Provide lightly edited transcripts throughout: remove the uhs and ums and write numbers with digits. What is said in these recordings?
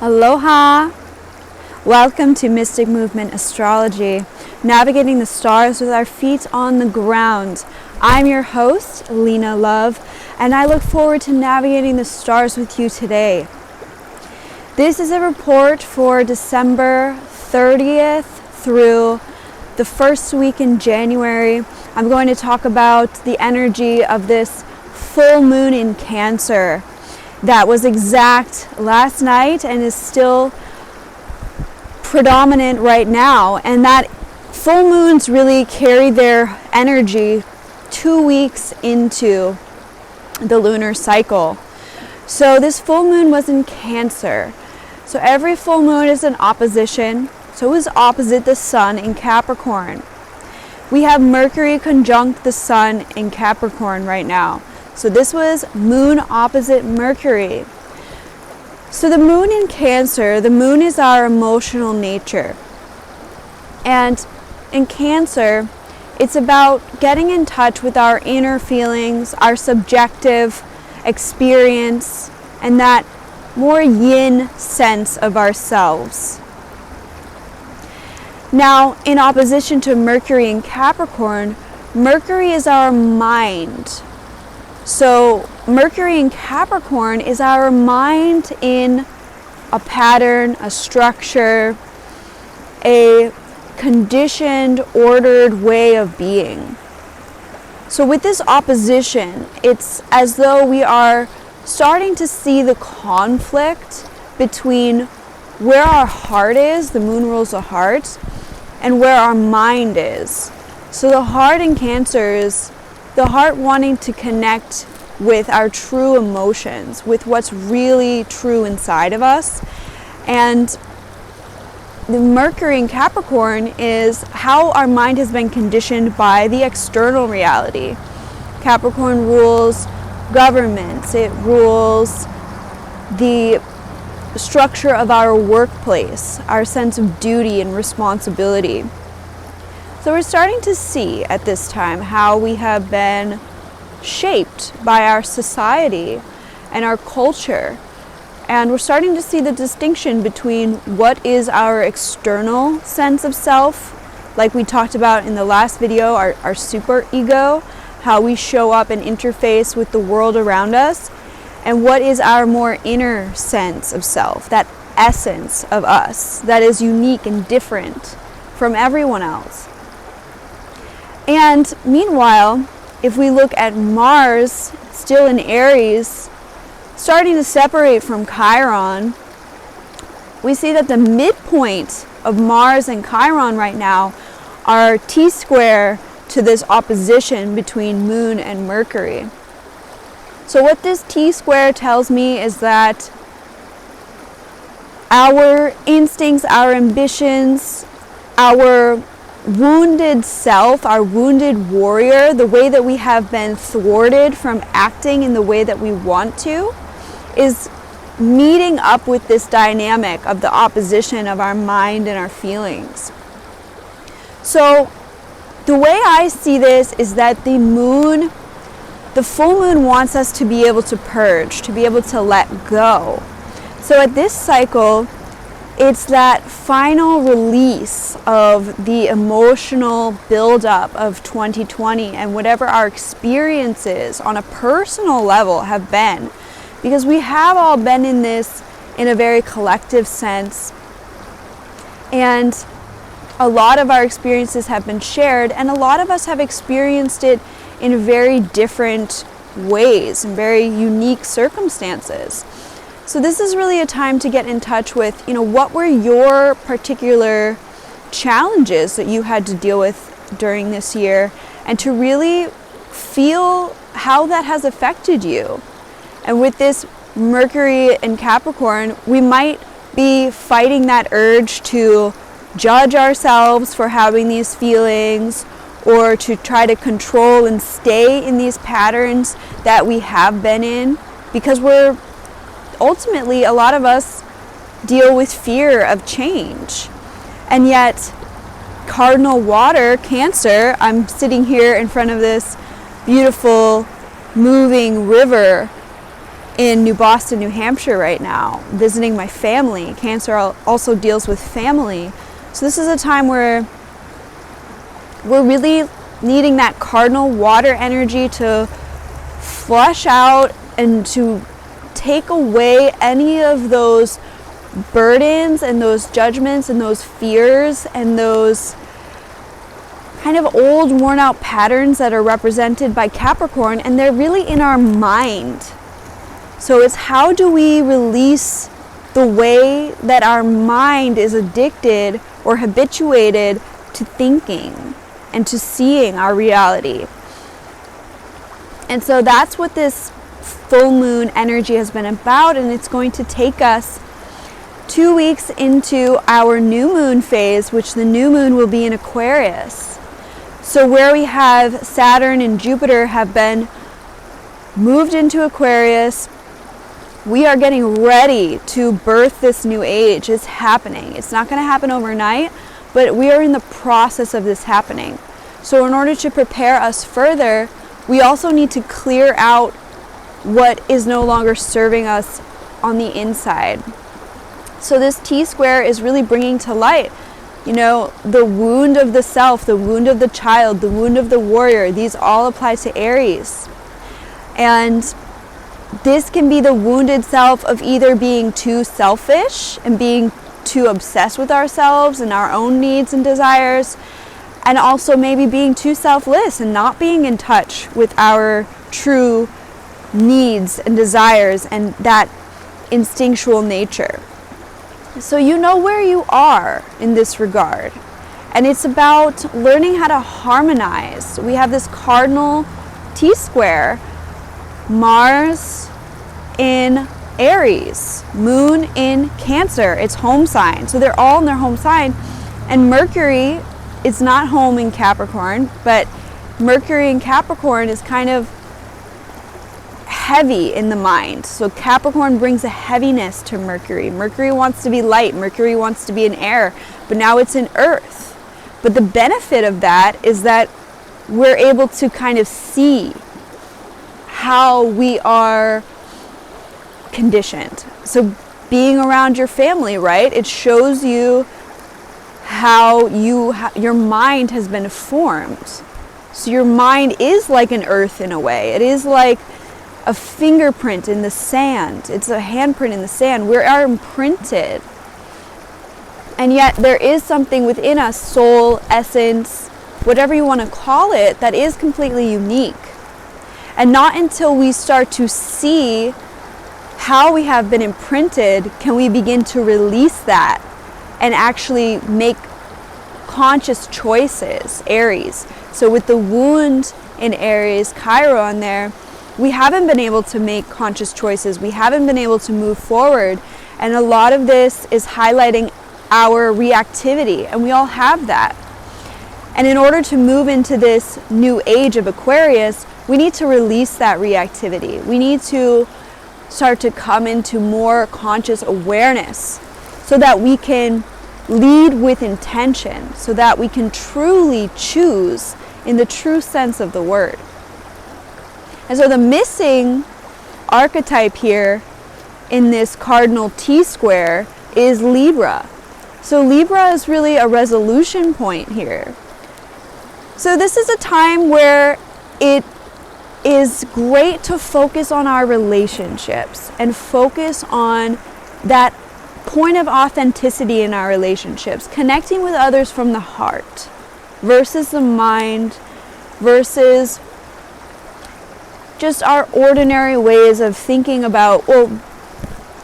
Aloha! Welcome to Mystic Movement Astrology, navigating the stars with our feet on the ground. I'm your host, Lena Love, and I look forward to navigating the stars with you today. This is a report for December 30th through the first week in January. I'm going to talk about the energy of this full moon in Cancer that was exact last night and is still predominant right now. And that full moons really carry their energy 2 weeks into the lunar cycle. So this full moon was in Cancer. So every full moon is an opposition. So it was opposite the sun in Capricorn. We have Mercury conjunct the sun in Capricorn right now. So this was moon opposite Mercury. So the moon in Cancer, the moon is our emotional nature. And in Cancer, it's about getting in touch with our inner feelings, our subjective experience, and that more yin sense of ourselves. Now, in opposition to Mercury in Capricorn, Mercury is our mind. So Mercury in Capricorn is our mind in a pattern, a structure, a conditioned, ordered way of being. So with this opposition, it's as though we are starting to see the conflict between where our heart is, the moon rules the heart, and where our mind is. So the heart in Cancer is the heart wanting to connect with our true emotions, with what's really true inside of us. And the Mercury in Capricorn is how our mind has been conditioned by the external reality. Capricorn rules governments, it rules the structure of our workplace, our sense of duty and responsibility. So we're starting to see at this time how we have been shaped by our society and our culture. And we're starting to see the distinction between what is our external sense of self, like we talked about in the last video, our super ego, how we show up and interface with the world around us, and what is our more inner sense of self, that essence of us that is unique and different from everyone else. And meanwhile, if we look at Mars, still in Aries, starting to separate from Chiron, we see that the midpoint of Mars and Chiron right now are T-square to this opposition between Moon and Mercury. So what this T-square tells me is that our instincts, our ambitions, our wounded self, our wounded warrior, the way that we have been thwarted from acting in the way that we want to, is meeting up with this dynamic of the opposition of our mind and our feelings. So the way I see this is that the full moon wants us to be able to purge, to be able to let go. So at this cycle, it's that final release of the emotional buildup of 2020 and whatever our experiences on a personal level have been. Because we have all been in this in a very collective sense. And a lot of our experiences have been shared, and a lot of us have experienced it in very different ways, in very unique circumstances. So this is really a time to get in touch with, what were your particular challenges that you had to deal with during this year, and to really feel how that has affected you. And with this Mercury and Capricorn, we might be fighting that urge to judge ourselves for having these feelings, or to try to control and stay in these patterns that we have been in, because ultimately, a lot of us deal with fear of change. And yet, cardinal water, Cancer, I'm sitting here in front of this beautiful moving river, in New Boston, New Hampshire right now, visiting my family. Cancer also deals with family. So this is a time where we're really needing that cardinal water energy to flush out and to take away any of those burdens and those judgments and those fears and those kind of old, worn out patterns that are represented by Capricorn, and they're really in our mind. So it's how do we release the way that our mind is addicted or habituated to thinking and to seeing our reality. And so that's what this full moon energy has been about, and it's going to take us 2 weeks into our new moon phase, which the new moon will be in Aquarius. So where we have Saturn and Jupiter have been moved into Aquarius, we are getting ready to birth this new age. It's happening. It's not going to happen overnight, but we are in the process of this happening. So in order to prepare us further, we also need to clear out what is no longer serving us on the inside. So this T-square is really bringing to light, you know, the wound of the self, the wound of the child, the wound of the warrior. These all apply to Aries. And this can be the wounded self of either being too selfish and being too obsessed with ourselves and our own needs and desires, and also maybe being too selfless and not being in touch with our true needs and desires and that instinctual nature. So you know where you are in this regard. And it's about learning how to harmonize. We have this cardinal T-square, Mars in Aries, Moon in Cancer, its home sign. So they're all in their home sign. And Mercury is not home in Capricorn, but Mercury in Capricorn is kind of heavy in the mind. So Capricorn brings a heaviness to Mercury. Mercury wants to be light. Mercury wants to be in air, but now it's in earth. But the benefit of that is that we're able to kind of see how we are conditioned. So being around your family, right? It shows you how your mind has been formed. So your mind is like an earth in a way. It is like a fingerprint in the sand. It's a handprint in the sand. We are imprinted. And yet there is something within us, soul, essence, whatever you want to call it, that is completely unique. And not until we start to see how we have been imprinted can we begin to release that and actually make conscious choices, Aries. So with the wound in Aries, Chiron there, we haven't been able to make conscious choices. We haven't been able to move forward. And a lot of this is highlighting our reactivity, and we all have that. And in order to move into this new age of Aquarius, we need to release that reactivity. We need to start to come into more conscious awareness so that we can lead with intention, so that we can truly choose in the true sense of the word. And so the missing archetype here in this cardinal T-square is Libra. So Libra is really a resolution point here. So this is a time where it is great to focus on our relationships and focus on that point of authenticity in our relationships, connecting with others from the heart versus the mind, versus just our ordinary ways of thinking about, well,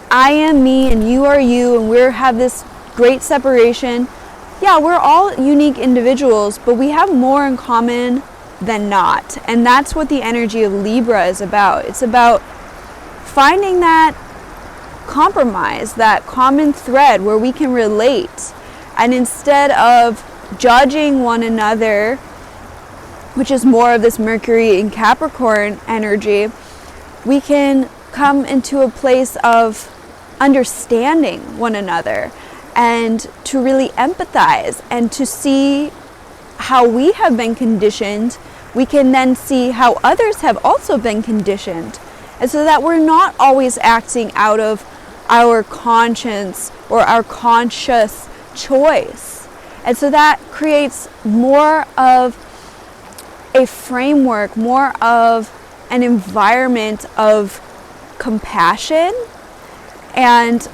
I am me and you are you and we have this great separation. Yeah, we're all unique individuals, but we have more in common than not. And that's what the energy of Libra is about. It's about finding that compromise, that common thread where we can relate. And instead of judging one another, which is more of this Mercury in Capricorn energy, we can come into a place of understanding one another and to really empathize and to see how we have been conditioned. We can then see how others have also been conditioned. And so that we're not always acting out of our conscience or our conscious choice. And so that creates more of a framework, more of an environment of compassion, and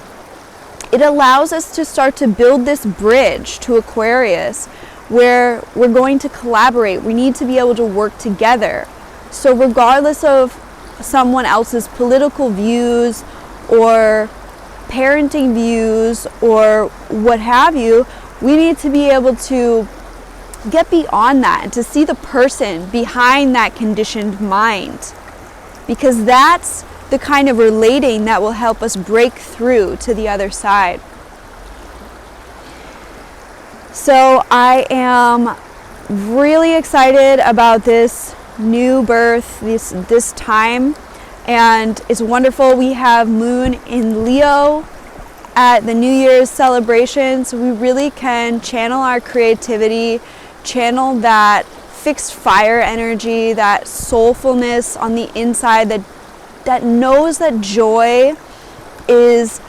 it allows us to start to build this bridge to Aquarius where we're going to collaborate. We need to be able to work together. So regardless of someone else's political views or parenting views or what have you, we need to be able to get beyond that and to see the person behind that conditioned mind, because that's the kind of relating that will help us break through to the other side. So I am really excited about this new birth, this time, and it's wonderful. We have Moon in Leo at the New Year's celebration, so we really can channel our creativity, channel that fixed fire energy, that soulfulness on the inside that knows that joy is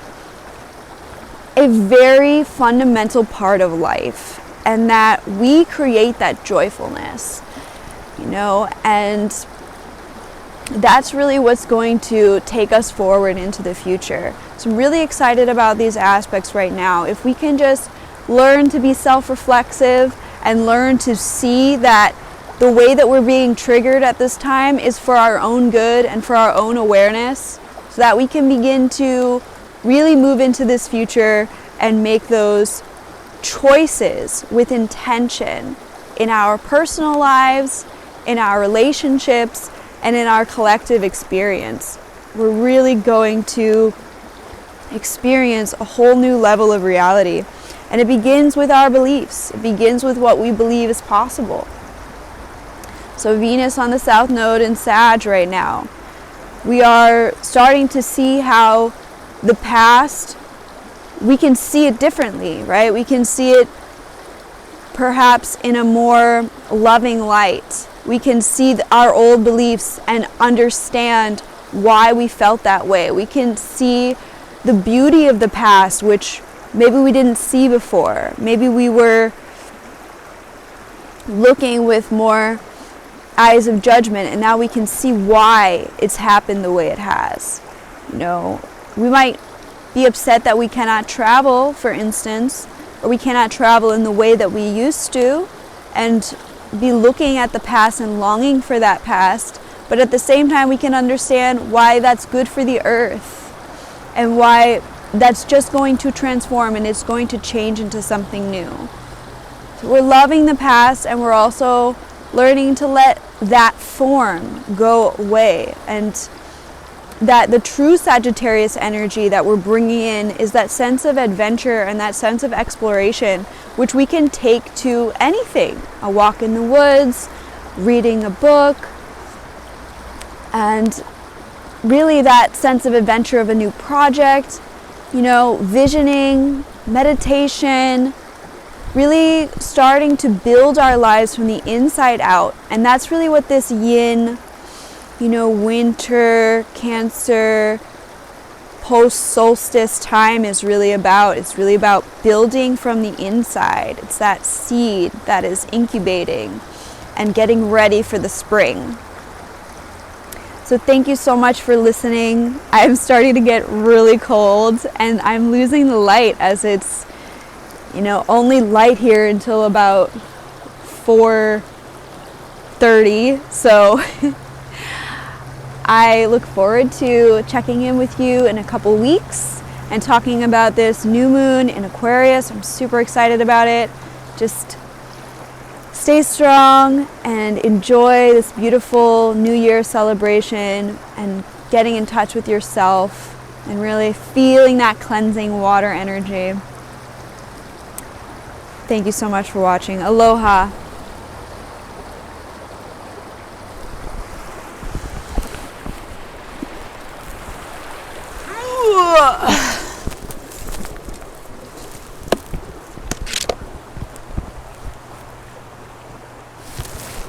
a very fundamental part of life, and that we create that joyfulness, and that's really what's going to take us forward into the future. So I'm really excited about these aspects right now. If we can just learn to be self-reflexive and learn to see that the way that we're being triggered at this time is for our own good and for our own awareness, so that we can begin to really move into this future and make those choices with intention in our personal lives, in our relationships, and in our collective experience. We're really going to experience a whole new level of reality. And it begins with our beliefs. It begins with what we believe is possible. So Venus on the South Node in Sag right now. We are starting to see how the past, we can see it differently, right? We can see it perhaps in a more loving light. We can see our old beliefs and understand why we felt that way. We can see the beauty of the past, which maybe we didn't see before. Maybe we were looking with more eyes of judgment, and now we can see why it's happened the way it has. We might be upset that we cannot travel, for instance, or we cannot travel in the way that we used to, and be looking at the past and longing for that past. But at the same time, we can understand why that's good for the earth and why that's just going to transform and it's going to change into something new. So we're loving the past, and we're also learning to let that form go away, and that the true Sagittarius energy that we're bringing in is that sense of adventure and that sense of exploration, which we can take to anything. A walk in the woods, reading a book, and really that sense of adventure of a new project, visioning, meditation, really starting to build our lives from the inside out. And that's really what this yin, winter, Cancer, post-solstice time is really about. It's really about building from the inside. It's that seed that is incubating and getting ready for the spring. So thank you so much for listening. I'm starting to get really cold, and I'm losing the light as it's only light here until about 4:30. So I look forward to checking in with you in a couple weeks and talking about this new moon in Aquarius. I'm super excited about it. Just stay strong and enjoy this beautiful New Year celebration and getting in touch with yourself and really feeling that cleansing water energy. Thank you so much for watching. Aloha.